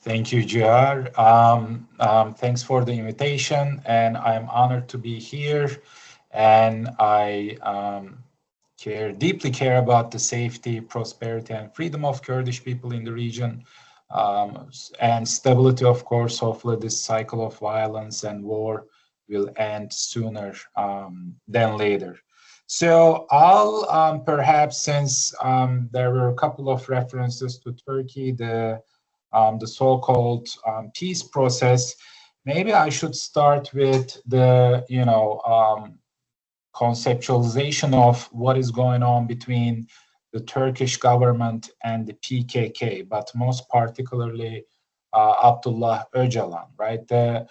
Thank you, Jar. Thanks for the invitation, and I'm honored to be here. And I deeply care about the safety, prosperity, and freedom of Kurdish people in the region, and stability, of course. Hopefully, this cycle of violence and war will end sooner than later. So I'll perhaps, since there were a couple of references to Turkey, the so-called peace process, maybe I should start with the, conceptualization of what is going on between the Turkish government and the PKK, but most particularly Abdullah Öcalan, right? The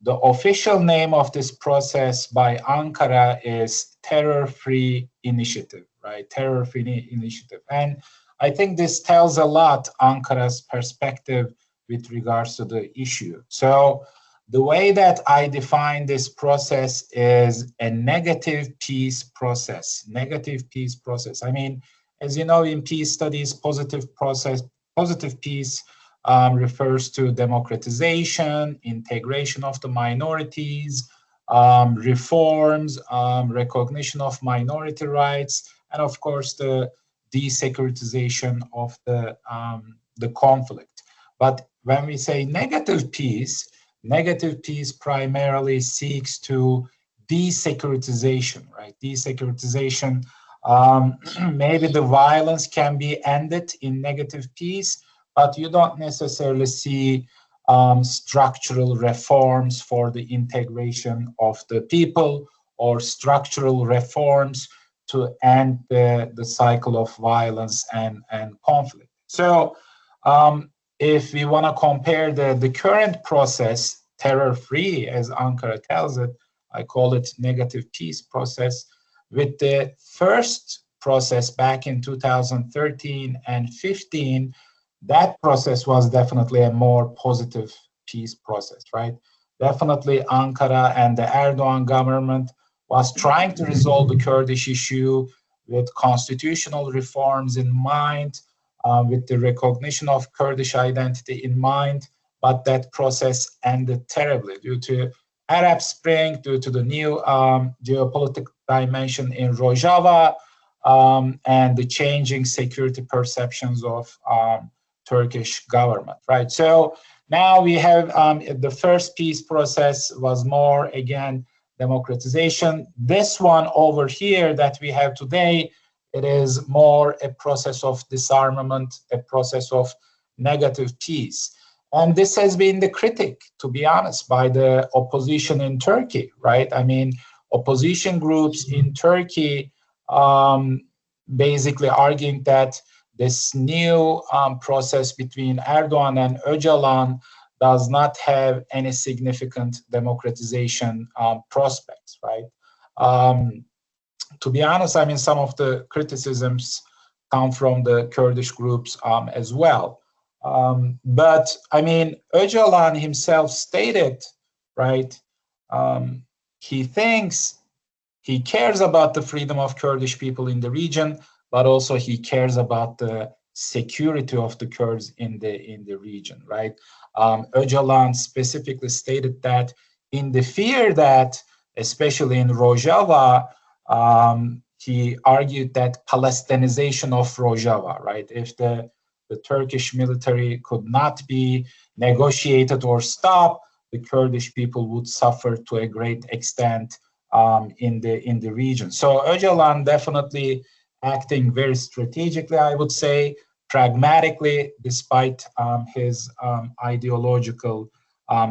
official name of this process by Ankara is Terror-Free Initiative, right? Terror-Free Initiative. And I think this tells a lot Ankara's perspective with regards to the issue. So the way that I define this process is a negative peace process. Negative peace process. I mean, as you know, in peace studies, positive peace refers to democratization, integration of the minorities, reforms, recognition of minority rights, and of course the desecuritization of the conflict. But when we say negative peace primarily seeks to desecuritization, right? Desecuritization, maybe the violence can be ended in negative peace, but you don't necessarily see structural reforms for the integration of the people or structural reforms to end the cycle of violence and conflict. So if we want to compare the current process, terror-free, as Ankara tells it, I call it negative peace process, with the first process back in 2013 and 15, that process was definitely a more positive peace process, right? Definitely Ankara and the Erdoğan government was trying to resolve the Kurdish issue with constitutional reforms in mind, with the recognition of Kurdish identity in mind, but that process ended terribly due to Arab Spring, due to the new geopolitical dimension in Rojava, and the changing security perceptions of Turkish government, right? So now we have the first peace process was more, again, democratization. This one over here that we have today, it is more a process of disarmament, a process of negative peace. And this has been the critic, to be honest, by the opposition in Turkey, right? I mean, opposition groups in Turkey basically arguing that this new process between Erdoğan and Öcalan does not have any significant democratization prospects, right? To be honest, I mean, some of the criticisms come from the Kurdish groups as well. But I mean, Öcalan himself stated, right, he thinks he cares about the freedom of Kurdish people in the region, but also he cares about the security of the Kurds in the region, right? Öcalan specifically stated that in the fear that, especially in Rojava, he argued that Palestinization of Rojava, right? If the Turkish military could not be negotiated or stopped, the Kurdish people would suffer to a great extent in the region. So Öcalan definitely acting very strategically, I would say, pragmatically, despite his ideological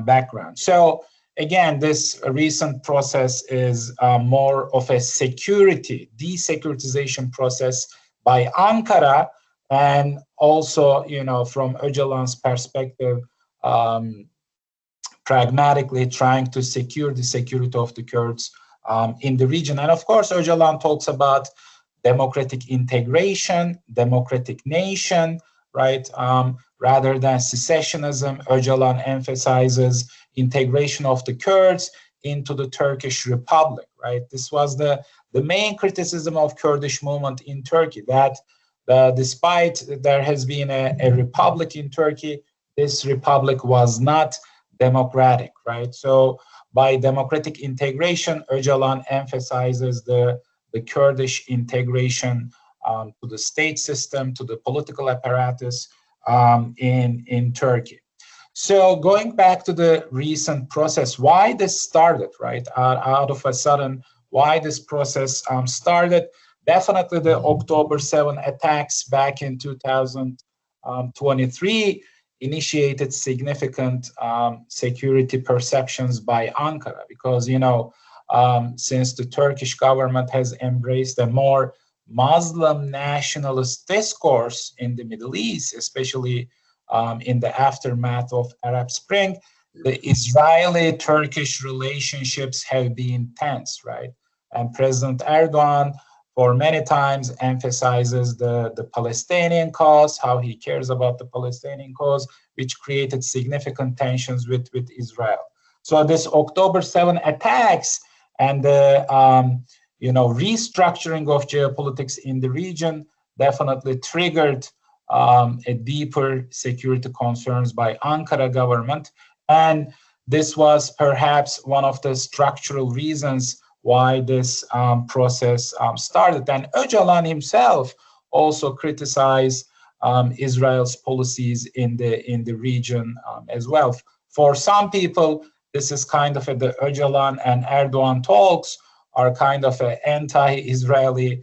background. So again, this recent process is more of a desecuritization process by Ankara, and also, you know, from Öcalan's perspective, pragmatically trying to secure the security of the Kurds in the region. And of course, Öcalan talks about democratic integration, democratic nation, right? Rather than secessionism, Öcalan emphasizes integration of the Kurds into the Turkish Republic, right? This was the main criticism of Kurdish movement in Turkey, that despite there has been a republic in Turkey, this republic was not democratic, right? So by democratic integration, Öcalan emphasizes the Kurdish integration to the state system, to the political apparatus in Turkey. So going back to the recent process, why this started, right? Out of a sudden, why this process started? Definitely the October 7 attacks back in 2023 initiated significant security perceptions by Ankara, because, you know, since the Turkish government has embraced a more Muslim nationalist discourse in the Middle East, especially in the aftermath of Arab Spring, the Israeli-Turkish relationships have been tense, right? And President Erdoğan, for many times, emphasizes the Palestinian cause, how he cares about the Palestinian cause, which created significant tensions with Israel. So this October 7 attacks and the restructuring of geopolitics in the region definitely triggered a deeper security concerns by Ankara government. And this was perhaps one of the structural reasons why this process started. And Öcalan himself also criticized Israel's policies in the region as well. For some people, this is kind of the Öcalan and Erdoğan talks are kind of an anti-Israeli,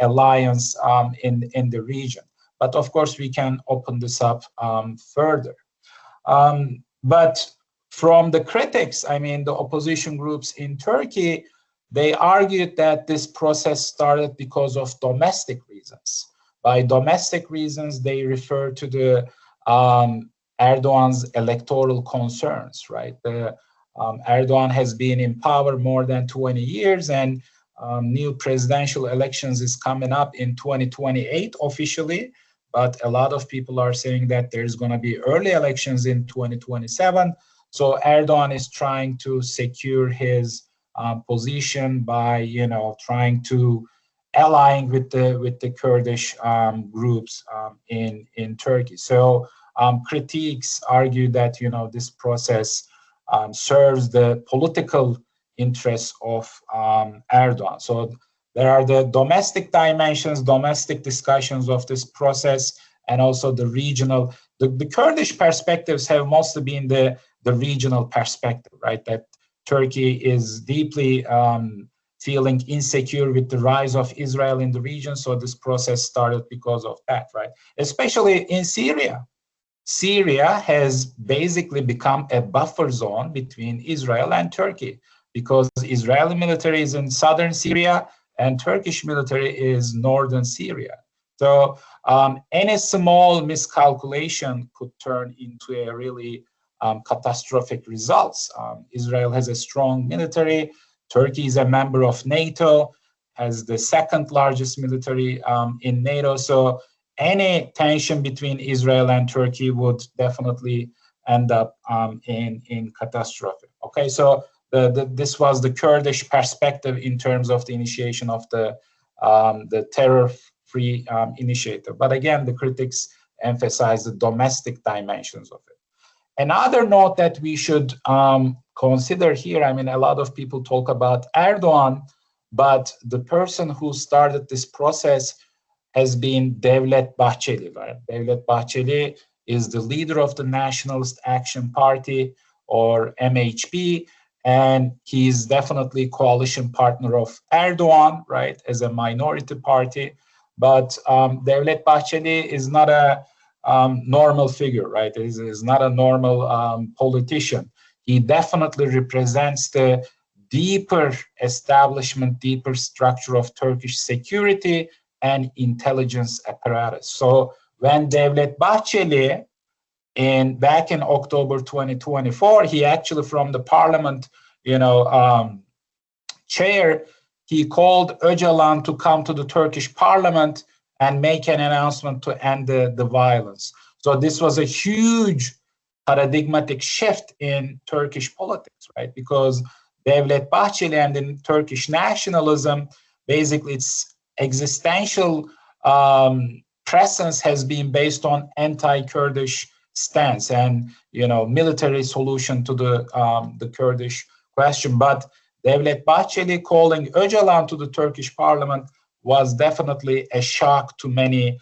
alliance in the region. But of course, we can open this up further. But from the critics, I mean, the opposition groups in Turkey, they argued that this process started because of domestic reasons. By domestic reasons, they refer to the Erdoğan's electoral concerns, right? Erdoğan has been in power more than 20 years, and new presidential elections is coming up in 2028 officially, but a lot of people are saying that there's going to be early elections in 2027. So Erdoğan is trying to secure his position by, trying to allying with the Kurdish groups in Turkey. So critiques argue that this process serves the political interests of Erdoğan. So there are the domestic dimensions, domestic discussions of this process, and also the regional. The Kurdish perspectives have mostly been the regional perspective, right? That Turkey is deeply feeling insecure with the rise of Israel in the region. So this process started because of that, right? Especially in Syria. Syria has basically become a buffer zone between Israel and Turkey, because Israeli military is in southern Syria and Turkish military is northern Syria. So any small miscalculation could turn into a really catastrophic results. Israel has a strong military. Turkey is a member of NATO, has the second largest military in NATO. So any tension between Israel and Turkey would definitely end up in catastrophe. Okay, so this was the Kurdish perspective in terms of the initiation of the terror-free initiative. But again, the critics emphasize the domestic dimensions of it. Another note that we should consider here, I mean, a lot of people talk about Erdoğan, but the person who started this process has been Devlet Bahçeli, right? Devlet Bahçeli is the leader of the Nationalist Action Party, or MHP, and he's definitely coalition partner of Erdoğan, right, as a minority party. But Devlet Bahçeli is not a normal figure, right? Is not a normal politician. He definitely represents the deeper establishment, deeper structure of Turkish security and intelligence apparatus. So when Devlet Bahçeli, back in October 2024, he actually from the parliament, chair, he called Öcalan to come to the Turkish parliament and make an announcement to end the violence. So this was a huge paradigmatic shift in Turkish politics, right? Because Devlet Bahçeli and in Turkish nationalism, basically its existential presence has been based on anti-Kurdish stance and, military solution to the Kurdish question. But Devlet Bahçeli calling Öcalan to the Turkish parliament was definitely a shock to many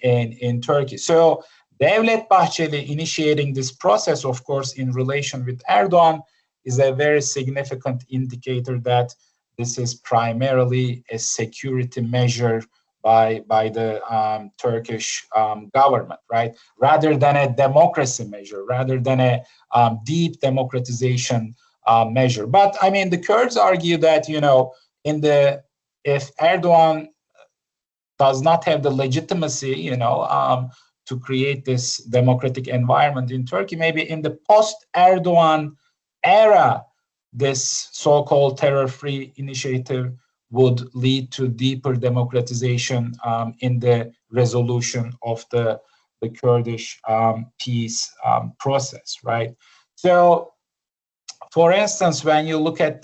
in Turkey. So Devlet Bahçeli initiating this process, of course, in relation with Erdoğan, is a very significant indicator that this is primarily a security measure by the Turkish government, right? Rather than a democracy measure, rather than a deep democratization measure. But I mean, the Kurds argue that, if Erdoğan does not have the legitimacy, to create this democratic environment in Turkey, maybe in the post-Erdoğan era, this so-called terror-free initiative would lead to deeper democratization in the resolution of the Kurdish peace process, right? So, for instance, when you look at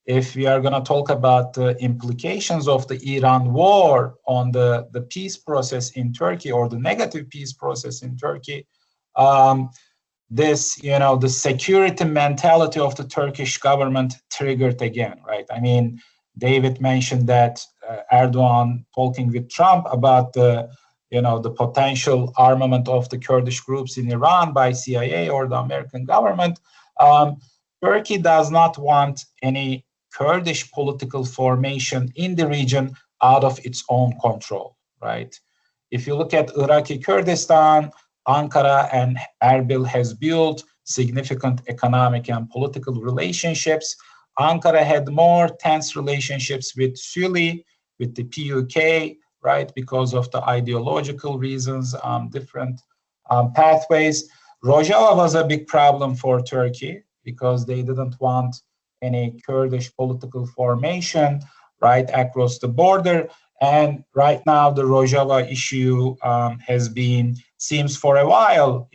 if we are going to talk about the implications of the Iran war on the peace process in Turkey, or the negative peace process in Turkey, the security mentality of the Turkish government triggered again, right? I mean, David mentioned that Erdoğan talking with Trump about the potential armament of the Kurdish groups in Iran by CIA or the American government. Turkey does not want any Kurdish political formation in the region out of its own control, right? If you look at Iraqi Kurdistan, Ankara and Erbil has built significant economic and political relationships. Ankara had more tense relationships with Süli, with the PUK, right, because of the ideological reasons, different pathways. Rojava was a big problem for Turkey because they didn't want any Kurdish political formation right across the border. And right now, the Rojava issue seems for a while,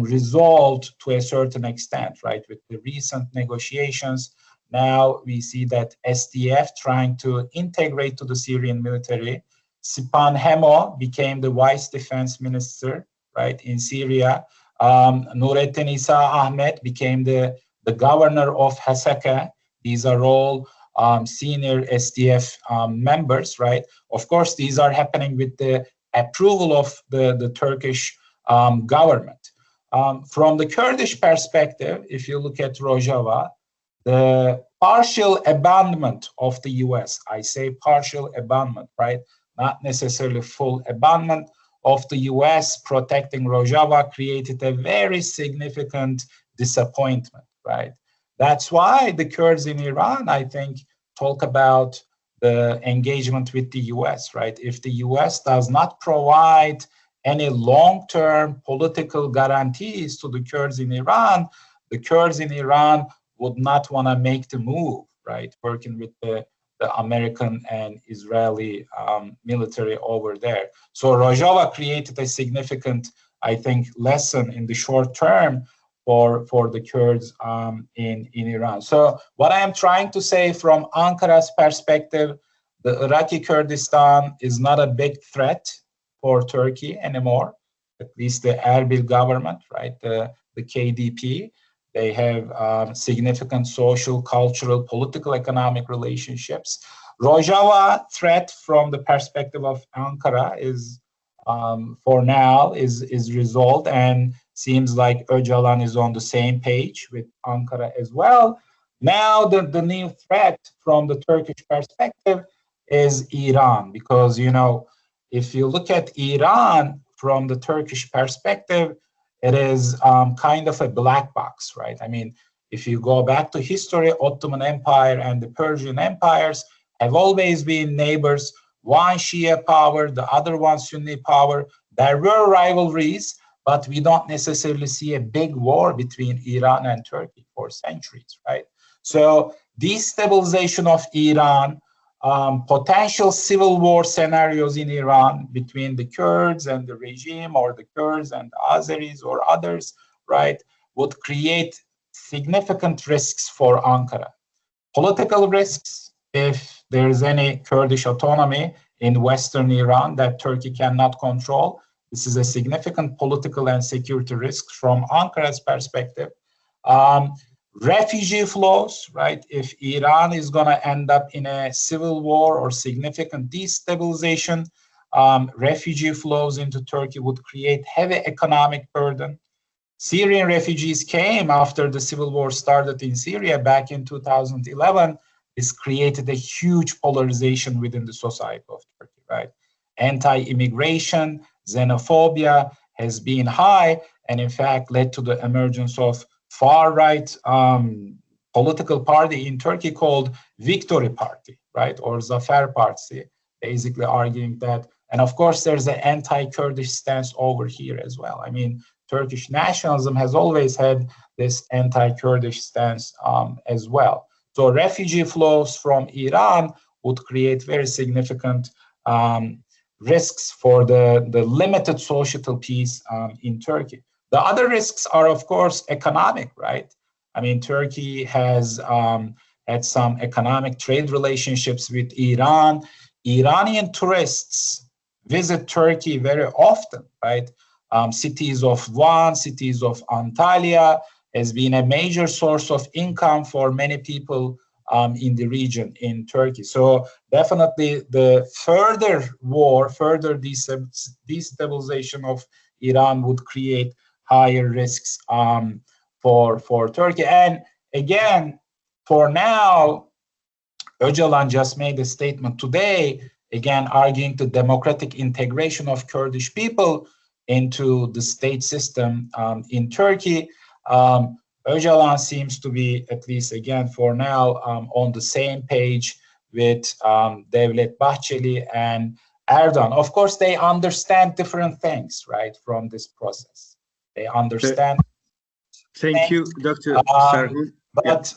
resolved to a certain extent, right? With the recent negotiations, now we see that SDF trying to integrate to the Syrian military. Sipan Hemo became the vice defense minister, right, in Syria. Nurettin Isa Ahmet became the governor of Hasaka. These are all senior SDF members, right? Of course, these are happening with the approval of the Turkish government. From the Kurdish perspective, if you look at Rojava, the partial abandonment of the US, I say partial abandonment, right? Not necessarily full abandonment of the US protecting Rojava created a very significant disappointment, right? That's why the Kurds in Iran, I think, talk about the engagement with the US, right? If the US does not provide any long-term political guarantees to the Kurds in Iran, the Kurds in Iran would not want to make the move, right? Working with the American and Israeli military over there. So Rojava created a significant, I think, lesson in the short term for the Kurds in Iran. So what I am trying to say from Ankara's perspective, the Iraqi Kurdistan is not a big threat for Turkey anymore, at least the Erbil government, right? The KDP. They have significant social, cultural, political, economic relationships. Rojava threat from the perspective of Ankara is, for now, is resolved, and seems like Öcalan is on the same page with Ankara as well. Now the new threat from the Turkish perspective is Iran, because, if you look at Iran from the Turkish perspective, it is kind of a black box, right? I mean, if you go back to history, Ottoman Empire and the Persian empires have always been neighbors, one Shia power, the other one Sunni power. There were rivalries, but we don't necessarily see a big war between Iran and Turkey for centuries, right? So destabilization of Iran, potential civil war scenarios in Iran between the Kurds and the regime, or the Kurds and the Azeris or others, right, would create significant risks for Ankara. Political risks, if there is any Kurdish autonomy in Western Iran that Turkey cannot control, This is a significant political and security risk from Ankara's perspective. Refugee flows, right? If Iran is going to end up in a civil war or significant destabilization, refugee flows into Turkey would create heavy economic burden. Syrian refugees came after the civil war started in Syria back in 2011. This created a huge polarization within the society of Turkey, right? Anti-immigration, xenophobia has been high, and in fact led to the emergence of far-right political party in Turkey called Victory Party, right? Or Zafer Party, basically arguing that, and of course there's an anti-Kurdish stance over here as well. I mean, Turkish nationalism has always had this anti-Kurdish stance as well. So refugee flows from Iran would create very significant risks for the limited societal peace in Turkey. The other risks are, of course, economic, right? I mean, Turkey has had some economic trade relationships with Iran. Iranian tourists visit Turkey very often, right? Cities of Van, cities of Antalya has been a major source of income for many people in the region in Turkey. So definitely the further war, further destabilization of Iran would create higher risks for Turkey. And again, for now, Öcalan just made a statement today, again arguing the democratic integration of Kurdish people into the state system in Turkey. Öcalan seems to be, at least again for now, on the same page with Devlet Bahçeli and Erdoğan. Of course, they understand different things, right, from this process. They understand. Thank you, Dr. Serhun. But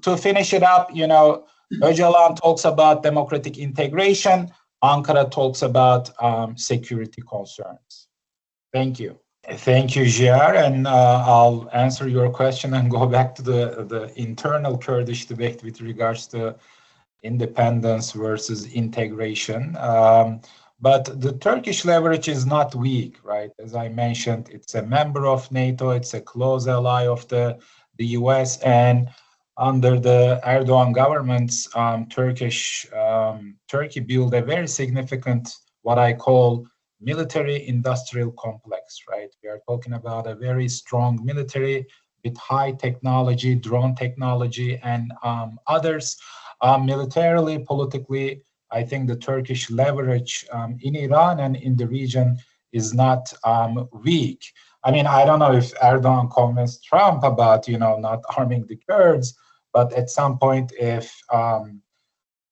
to finish it up, you know, Öcalan talks about democratic integration. Ankara talks about security concerns. Thank you. Thank you, Jiar, and I'll answer your question and go back to the internal Kurdish debate with regards to independence versus integration. But the Turkish leverage is not weak, right? As I mentioned, it's a member of NATO, it's a close ally of the US, and under the Erdoğan government's Turkey built a very significant, what I call, military industrial complex, right? We are talking about a very strong military with high technology, drone technology, and others. Militarily, politically, I think the Turkish leverage in Iran and in the region is not weak. I mean, I don't know if Erdoğan convinced Trump about, you know, not arming the Kurds, but at some point, if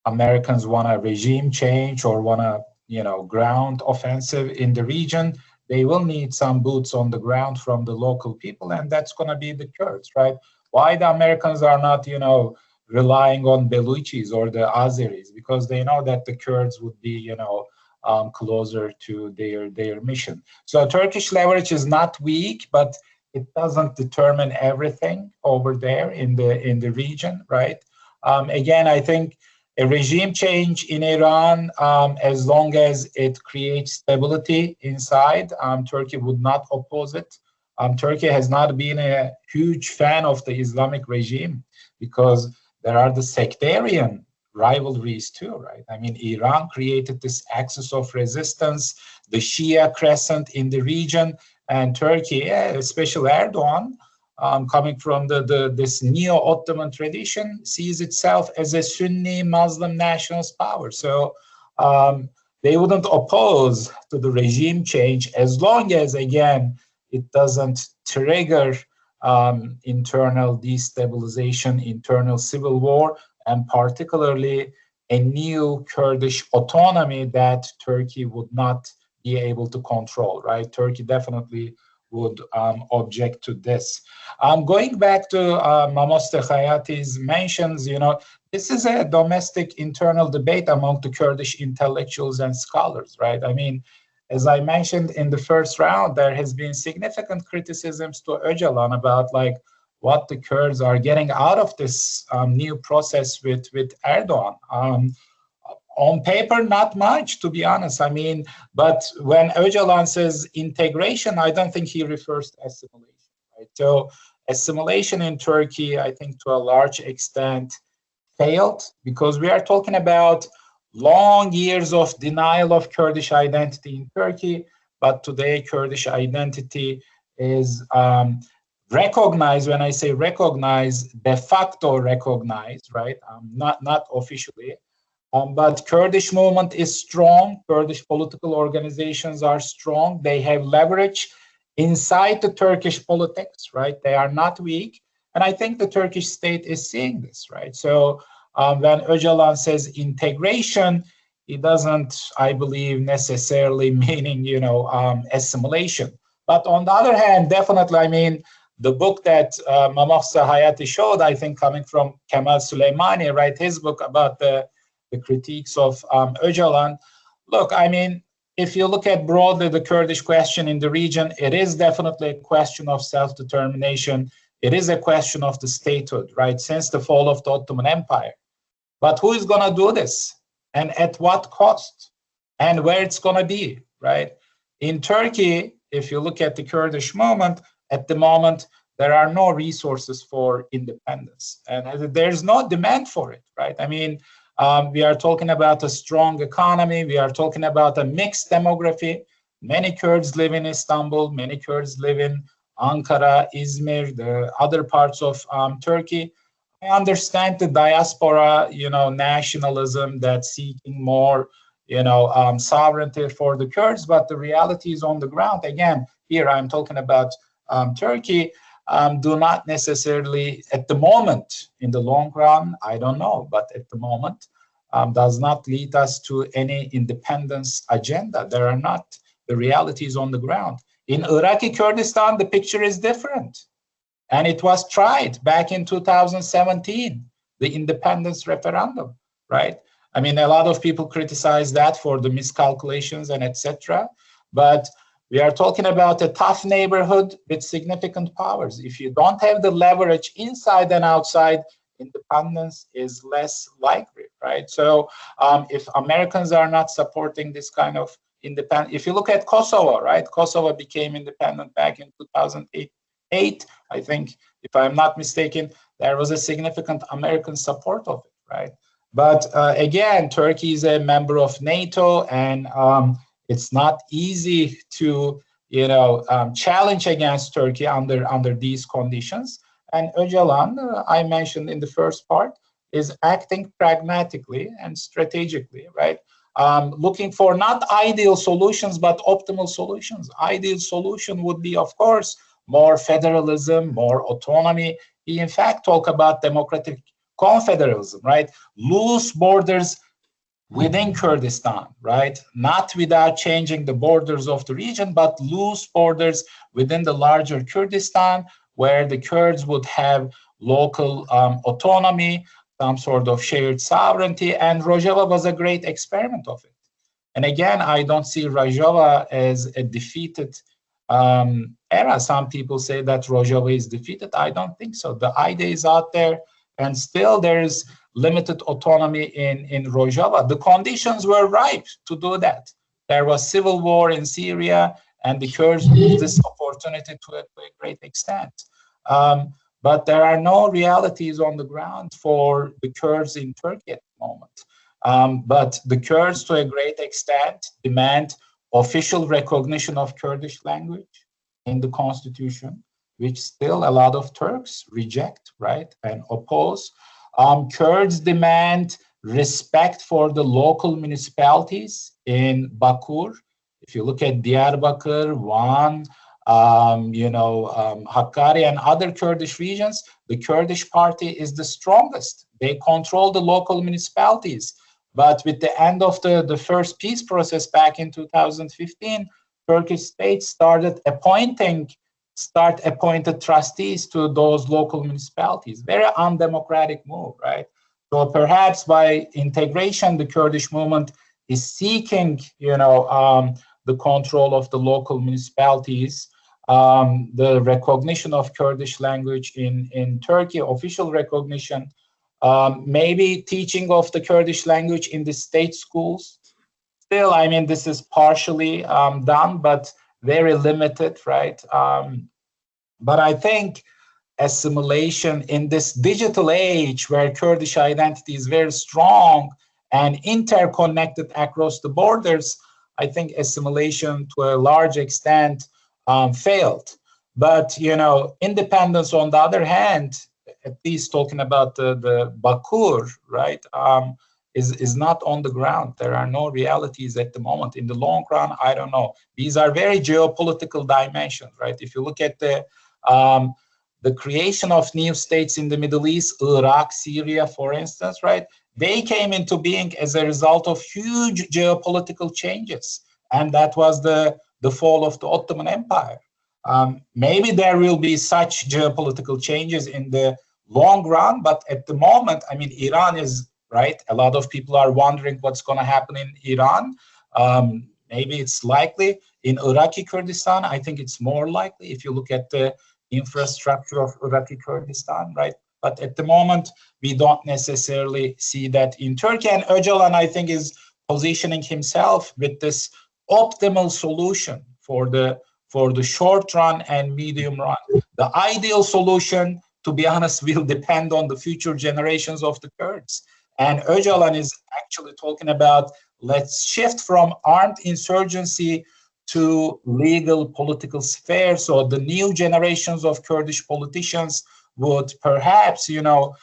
Americans want a regime change or want a, you know, ground offensive in the region, they will need some boots on the ground from the local people, and that's going to be the Kurds, right? Why the Americans are not, you know, relying on Baluchis or the Azeris? Because they know that the Kurds would be, you know, closer to their mission. So Turkish leverage is not weak, but it doesn't determine everything over there in the region, right? Again, I think a regime change in Iran, as long as it creates stability inside, Turkey would not oppose it. Turkey has not been a huge fan of the Islamic regime because there are the sectarian rivalries too, right? I mean, Iran created this axis of resistance, the Shia crescent in the region, and Turkey, especially Erdoğan, coming from this neo-Ottoman tradition, sees itself as a Sunni Muslim nationalist power. So they wouldn't oppose to the regime change as long as, again, it doesn't trigger internal destabilization, internal civil war, and particularly a new Kurdish autonomy that Turkey would not be able to control, right? Turkey definitely would object to this. Going back to Mamoste Hayati's mentions, you know, this is a domestic internal debate among the Kurdish intellectuals and scholars, right? I mean, as I mentioned in the first round, there has been significant criticisms to Öcalan about like what the Kurds are getting out of this new process with Erdoğan. On paper, not much, to be honest. I mean, but when Öcalan says integration, I don't think he refers to assimilation, right? So assimilation in Turkey, I think to a large extent failed, because we are talking about long years of denial of Kurdish identity in Turkey, but today Kurdish identity is recognized. When I say recognized, de facto recognized, right? Not officially. But Kurdish movement is strong. Kurdish political organizations are strong. They have leverage inside the Turkish politics, right? They are not weak. And I think the Turkish state is seeing this, right? So when Öcalan says integration, it doesn't, I believe, necessarily meaning, assimilation. But on the other hand, definitely, I mean, the book that Mamahsa Hayati showed, I think coming from Kemal Süleymani, right? His book about the critiques of Öcalan. Look, I mean, if you look at broadly the Kurdish question in the region, it is definitely a question of self-determination. It is a question of the statehood, right? Since the fall of the Ottoman Empire. But who is going to do this? And at what cost? And where it's going to be, right? In Turkey, if you look at the Kurdish movement, at the moment, there are no resources for independence. And there's no demand for it, right? I mean, we are talking about a strong economy. We are talking about a mixed demography. Many Kurds live in Istanbul. Many Kurds live in Ankara, Izmir, the other parts of Turkey. I understand the diaspora, nationalism that's seeking more, sovereignty for the Kurds, but the reality is on the ground. Again, here I'm talking about Turkey, do not necessarily, at the moment, in the long run, I don't know, but at the moment, does not lead us to any independence agenda. There are not. The reality is on the ground. In Iraqi Kurdistan, the picture is different. And it was tried back in 2017, the independence referendum, right? I mean, a lot of people criticize that for the miscalculations and etc. But we are talking about a tough neighborhood with significant powers. If you don't have the leverage inside and outside, independence is less likely, right? So if Americans are not supporting this kind of independence, if you look at Kosovo, right? Kosovo became independent back in 2008. I think, if I'm not mistaken, there was a significant American support of it, right? But again, Turkey is a member of NATO, and it's not easy to, challenge against Turkey under these conditions. And Öcalan, I mentioned in the first part, is acting pragmatically and strategically, right? Looking for not ideal solutions, but optimal solutions. Ideal solution would be, of course, more federalism, more autonomy. He, in fact, talk about democratic confederalism, right? Loose borders within Kurdistan, right? Not without changing the borders of the region, but loose borders within the larger Kurdistan, where the Kurds would have local autonomy, some sort of shared sovereignty, and Rojava was a great experiment of it. And again, I don't see Rojava as a defeated era. Some people say that Rojava is defeated. I don't think so. The idea is out there, and still there is limited autonomy in Rojava. The conditions were ripe to do that. There was civil war in Syria, and the Kurds used this opportunity to a great extent. But there are no realities on the ground for the Kurds in Turkey at the moment. But the Kurds, to a great extent, demand official recognition of Kurdish language in the constitution, which still a lot of Turks reject, right, and oppose. Kurds demand respect for the local municipalities in Bakur. If you look at Diyarbakir, Van, Hakkari and other Kurdish regions, the Kurdish party is the strongest. They control the local municipalities. But with the end of the first peace process back in 2015, Turkish state started appointed trustees to those local municipalities. Very undemocratic move, right? So perhaps by integration, the Kurdish movement is seeking, the control of the local municipalities, the recognition of Kurdish language in Turkey, official recognition, maybe teaching of the Kurdish language in the state schools. Still, I mean, this is partially done, but very limited, right? But I think assimilation in this digital age where Kurdish identity is very strong and interconnected across the borders, I think assimilation to a large extent failed. But, you know, independence on the other hand, at least talking about the Bakur, right, is not on the ground. There are no realities at the moment. In the long run, I don't know. These are very geopolitical dimensions, right? If you look at the creation of new states in the Middle East, Iraq, Syria, for instance, right? They came into being as a result of huge geopolitical changes. And that was the fall of the Ottoman Empire. Maybe there will be such geopolitical changes in the long run, but at the moment, I mean, Iran is, right? A lot of people are wondering what's going to happen in Iran. Maybe it's likely. In Iraqi Kurdistan, I think it's more likely if you look at the infrastructure of Iraqi Kurdistan, right? But at the moment, we don't necessarily see that in Turkey. And Öcalan, I think, is positioning himself with this optimal solution for the short run and medium run. The ideal solution, to be honest, will depend on the future generations of the Kurds. And Öcalan is actually talking about, let's shift from armed insurgency to legal political sphere. So the new generations of Kurdish politicians would perhaps, you know,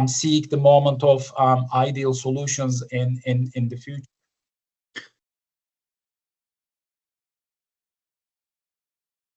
seek the moment of ideal solutions in the future.